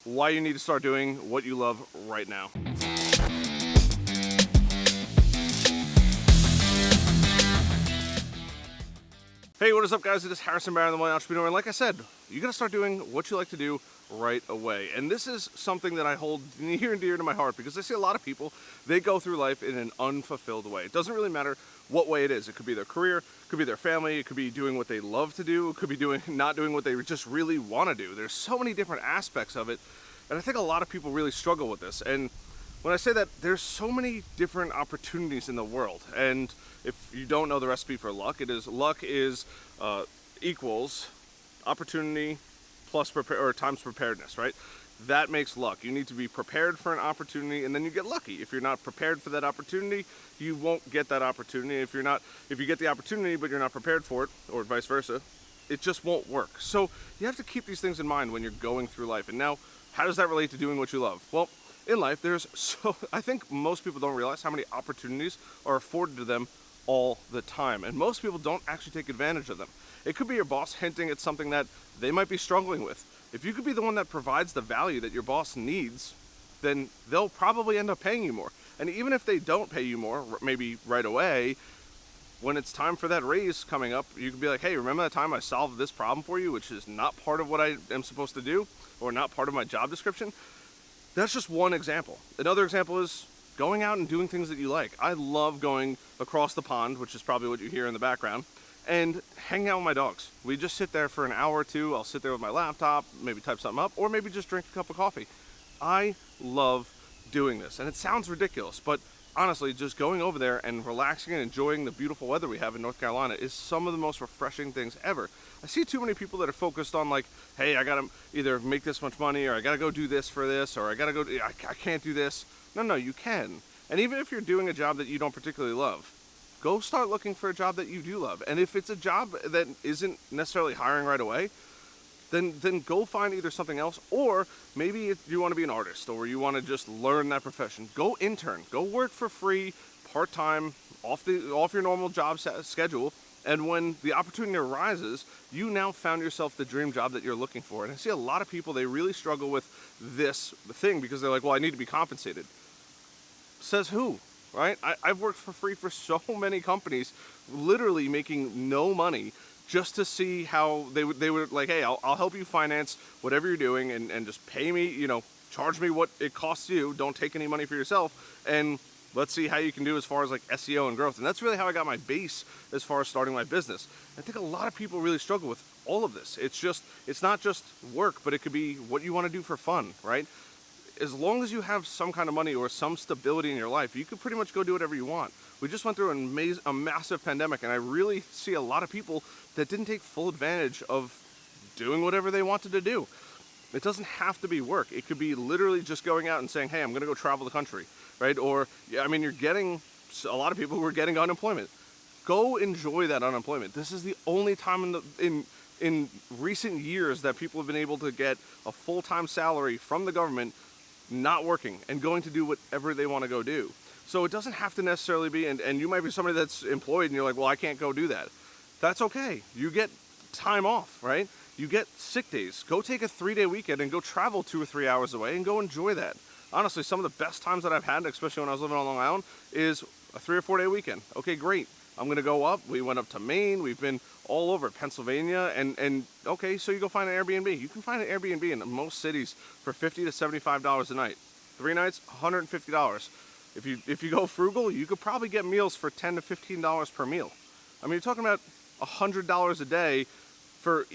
why you need to start doing what you love right now. Hey, what is up, guys? It is Harrison Barron, the Millennial Entrepreneur, and like I said, you gotta start doing what you like to do right away. And this is something that I hold near and dear to my heart because I see a lot of people, they go through life in an unfulfilled way. It doesn't really matter what way it is. It could be their career, it could be their family, it could be doing what they love to do, it could be not doing what they just really want to do. There's so many different aspects of it, and I think a lot of people really struggle with this. And when I say that, there's so many different opportunities in the world, and if you don't know the recipe for luck, luck is equals opportunity plus times preparedness, right? That makes luck. You need to be prepared for an opportunity, and then you get lucky. If you're not prepared for that opportunity, you won't get that opportunity. If you get the opportunity but you're not prepared for it, or vice versa, it just won't work. So you have to keep these things in mind when you're going through life. And now, how does that relate to doing what you love? Well, in life, I think most people don't realize how many opportunities are afforded to them all the time. And most people don't actually take advantage of them. It could be your boss hinting at something that they might be struggling with. If you could be the one that provides the value that your boss needs, then they'll probably end up paying you more. And even if they don't pay you more, maybe right away, when it's time for that raise coming up, you could be like, hey, remember that time I solved this problem for you, which is not part of what I am supposed to do, or not part of my job description? That's just one example. Another example is going out and doing things that you like. I love going across the pond, which is probably what you hear in the background, and hanging out with my dogs. We just sit there for an hour or two. I'll sit there with my laptop, maybe type something up, or maybe just drink a cup of coffee. I love doing this, and it sounds ridiculous, but honestly, just going over there and relaxing and enjoying the beautiful weather we have in North Carolina is some of the most refreshing things ever. I see too many people that are focused on like, hey, I gotta either make this much money, or I gotta go do this for this, or I can't do this. No, you can. And even if you're doing a job that you don't particularly love, go start looking for a job that you do love. And if it's a job that isn't necessarily hiring right away, then go find either something else, or maybe if you want to be an artist or you want to just learn that profession, go intern, go work for free, part-time, off your normal job schedule. And when the opportunity arises, you now found yourself the dream job that you're looking for. And I see a lot of people, they really struggle with this thing because they're like, well, I need to be compensated. Says who? Right? I've worked for free for so many companies, literally making no money, just to see how they would like, hey, I'll help you finance whatever you're doing, and just pay me, charge me what it costs you. Don't take any money for yourself, and let's see how you can do as far as like SEO and growth. And that's really how I got my base as far as starting my business. I think a lot of people really struggle with all of this. It's not just work, but it could be what you want to do for fun, right? As long as you have some kind of money or some stability in your life, you can pretty much go do whatever you want. We just went through a massive pandemic, and I really see a lot of people that didn't take full advantage of doing whatever they wanted to do. It doesn't have to be work. It could be literally just going out and saying, hey, I'm going to go travel the country, right? Or, you're getting a lot of people who are getting unemployment. Go enjoy that unemployment. This is the only time in recent years that people have been able to get a full-time salary from the government, not working and going to do whatever they want to go do. So it doesn't have to necessarily be, and you might be somebody that's employed and you're like, well, I can't go do that. That's okay. You get time off, right? You get sick days. Go take a 3-day weekend and go travel 2 or 3 hours away and go enjoy that. Honestly, some of the best times that I've had, especially when I was living on Long Island, is a 3 or 4 day weekend. Okay, great. I'm gonna go up. We went up to Maine. We've been all over Pennsylvania, and okay, so you go find an Airbnb. You can find an Airbnb in most cities for $50 to $75 a night. 3 nights, $150. If you go frugal, you could probably get meals for $10 to $15 per meal. I mean, you're talking about $100 a day for,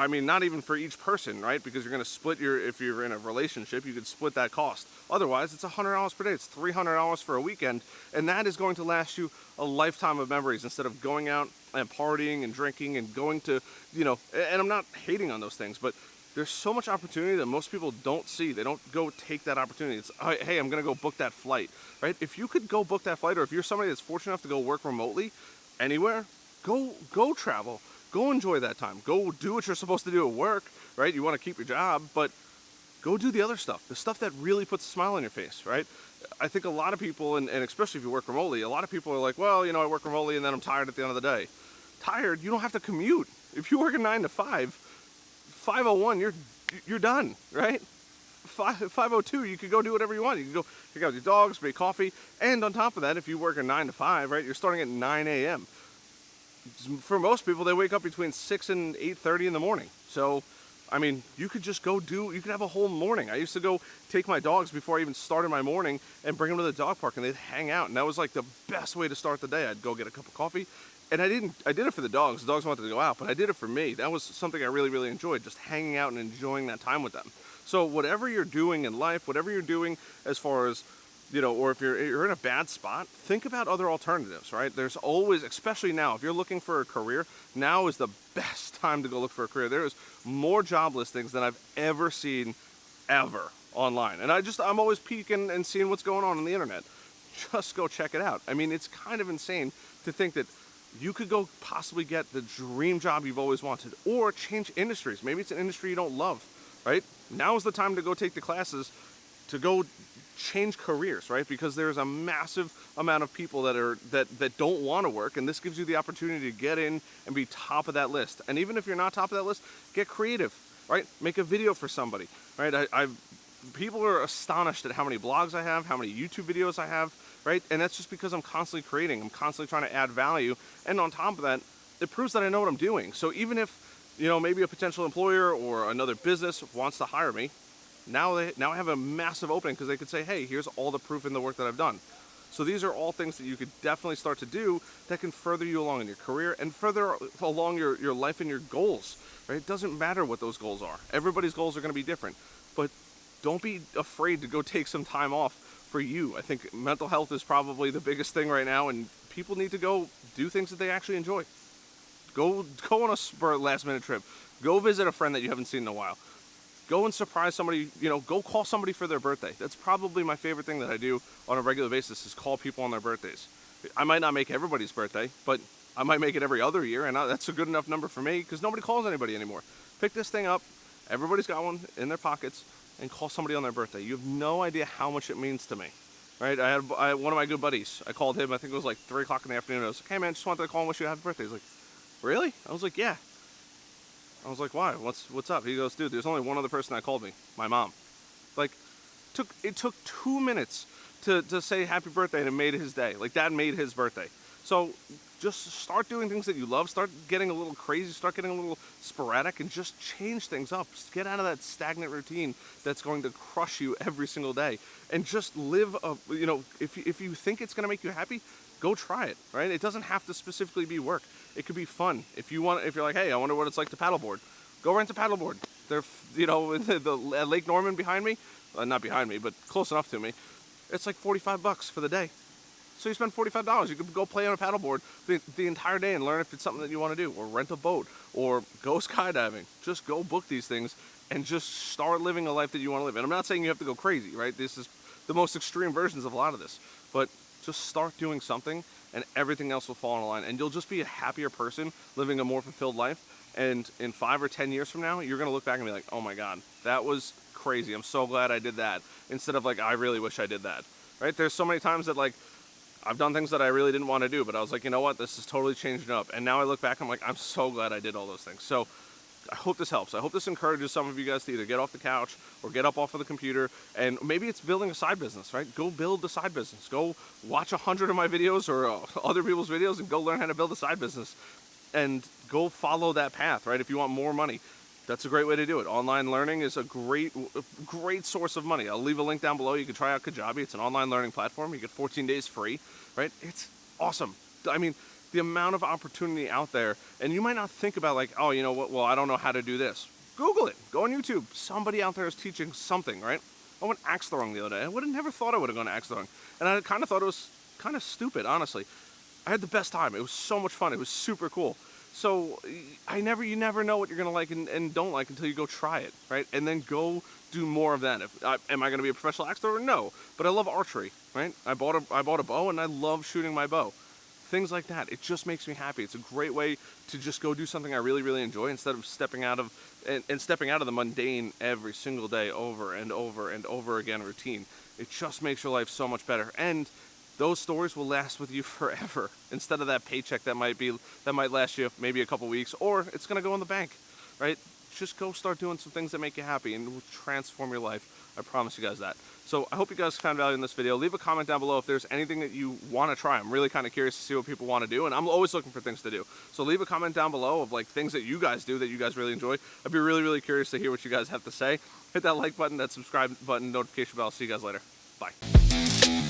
not even for each person, right? Because you're going to split if you're in a relationship, you could split that cost. Otherwise, it's $100 per day. It's $300 for a weekend, and that is going to last you a lifetime of memories instead of going out and partying and drinking and going to, and I'm not hating on those things, but there's so much opportunity that most people don't see. They don't go take that opportunity. It's, hey, I'm going to go book that flight, right? If you could go book that flight, or if you're somebody that's fortunate enough to go work remotely anywhere, go travel. Go enjoy that time. Go do what you're supposed to do at work, right? You want to keep your job, but go do the other stuff, the stuff that really puts a smile on your face, right? I think a lot of people, and especially if you work remotely, a lot of people are like, well, I work remotely and then I'm tired at the end of the day. Tired? You don't have to commute. If you work a 9 to 5, 5:01, you're done, right? 5:02, you could go do whatever you want. You can go pick out your dogs, make coffee, and on top of that, if you work a 9 to 5, right, you're starting at 9 a.m. For most people, they wake up between 6 and 8:30 in the morning. So, I mean, you could just you could have a whole morning. I used to go take my dogs before I even started my morning and bring them to the dog park, and they'd hang out. And that was like the best way to start the day. I'd go get a cup of coffee. And I did it for the dogs. The dogs wanted to go out, but I did it for me. That was something I really, really enjoyed, just hanging out and enjoying that time with them. So whatever you're doing in life, whatever you're doing as far as, or if you're in a bad spot, think about other alternatives, right? There's always, especially now, if you're looking for a career, now is the best time to go look for a career. There is more job listings than I've ever seen ever online. And I'm always peeking and seeing what's going on the internet. Just go check it out. I mean, it's kind of insane to think that you could go possibly get the dream job you've always wanted, or change industries. Maybe it's an industry you don't love, right? Now is the time to go take the classes to go change careers, right? Because there's a massive amount of people that don't want to work, and this gives you the opportunity to get in and be top of that list. And even if you're not top of that list, get creative, right? Make a video for somebody, right? People are astonished at how many blogs I have, how many YouTube videos I have, right? And that's just because I'm constantly creating. I'm constantly trying to add value. And on top of that, it proves that I know what I'm doing. So even if, maybe a potential employer or another business wants to hire me, now I have a massive opening because they could say, hey, here's all the proof in the work that I've done. So these are all things that you could definitely start to do that can further you along in your career and further along your life and your goals, right? It doesn't matter what those goals are. Everybody's goals are going to be different, but don't be afraid to go take some time off for you. I think mental health is probably the biggest thing right now, and people need to go do things that they actually enjoy. Go on a last minute trip. Go visit a friend that you haven't seen in a while. Go and surprise somebody, go call somebody for their birthday. That's probably my favorite thing that I do on a regular basis, is call people on their birthdays. I might not make everybody's birthday, but I might make it every other year, and that's a good enough number for me because nobody calls anybody anymore. Pick this thing up. Everybody's got one in their pockets, and call somebody on their birthday. You have no idea how much it means to me, right? I had one of my good buddies. I called him, I think it was like 3 o'clock in the afternoon. I was like, hey man, just wanted to call and wish you a happy birthday. He's like, really? I was like, yeah. I was like, why? What's up? He goes, dude, there's only one other person that called me, my mom. Like, it took 2 minutes to say happy birthday, and it made his day. Like, that made his birthday. So just start doing things that you love. Start getting a little crazy. Start getting a little sporadic, and just change things up. Just get out of that stagnant routine that's going to crush you every single day, and just live if you think it's going to make you happy, go try it, right? It doesn't have to specifically be work. It could be fun. If you're like, hey, I wonder what it's like to paddleboard, go rent a paddleboard. They're, the Lake Norman behind me, not behind me, but close enough to me. It's like $45 for the day. So you spend $45. You could go play on a paddleboard the entire day and learn if it's something that you want to do, or rent a boat, or go skydiving. Just go book these things and just start living a life that you want to live. And I'm not saying you have to go crazy, right? This is the most extreme versions of a lot of this, but just start doing something and everything else will fall in line, and you'll just be a happier person living a more fulfilled life. And in 5 or 10 years from now, you're going to look back and be like, oh my God, that was crazy. I'm so glad I did that. Instead of like, I really wish I did that, right? There's so many times that like, I've done things that I really didn't want to do, but I was like, you know what, this is totally changing up. And now I look back, I'm like, I'm so glad I did all those things. So I hope this helps. I hope this encourages some of you guys to either get off the couch or get up off of the computer, and maybe it's building a side business, right? Go build a side business. Go watch 100 of my videos or other people's videos and go learn how to build a side business, and go follow that path, right? If you want more money, that's a great way to do it. Online learning is a great source of money. I'll leave a link down below. You can try out Kajabi. It's an online learning platform. You get 14 days free, right? It's awesome. I mean, the amount of opportunity out there, and you might not think about like, oh, you know what, well, I don't know how to do this. Google it. Go on YouTube. Somebody out there is teaching something, right? I went axe throwing the other day. I would have never thought I would have gone axe throwing. And I kind of thought it was kind of stupid, honestly. I had the best time. It was so much fun. It was super cool. So you never know what you're going to like and don't like until you go try it, right? And then go do more of that. Am I going to be a professional axe thrower? No, but I love archery, right? I bought a bow, and I love shooting my bow. Things like that. It just makes me happy. It's a great way to just go do something I really, really enjoy, instead of stepping out of the mundane every single day over and over and over again routine. It just makes your life so much better. And those stories will last with you forever, instead of that paycheck that might last you maybe a couple weeks, or it's going to go in the bank, right? Just go start doing some things that make you happy, and it will transform your life I promise you guys that. So I hope you guys found value in this video. Leave a comment down below if there's anything that you want to try. I'm really kind of curious to see what people want to do, and I'm always looking for things to do. So leave a comment down below of like things that you guys do that you guys really enjoy. I'd be really, really curious to hear what you guys have to say. Hit that like button, that subscribe button, notification bell. See you guys later. Bye.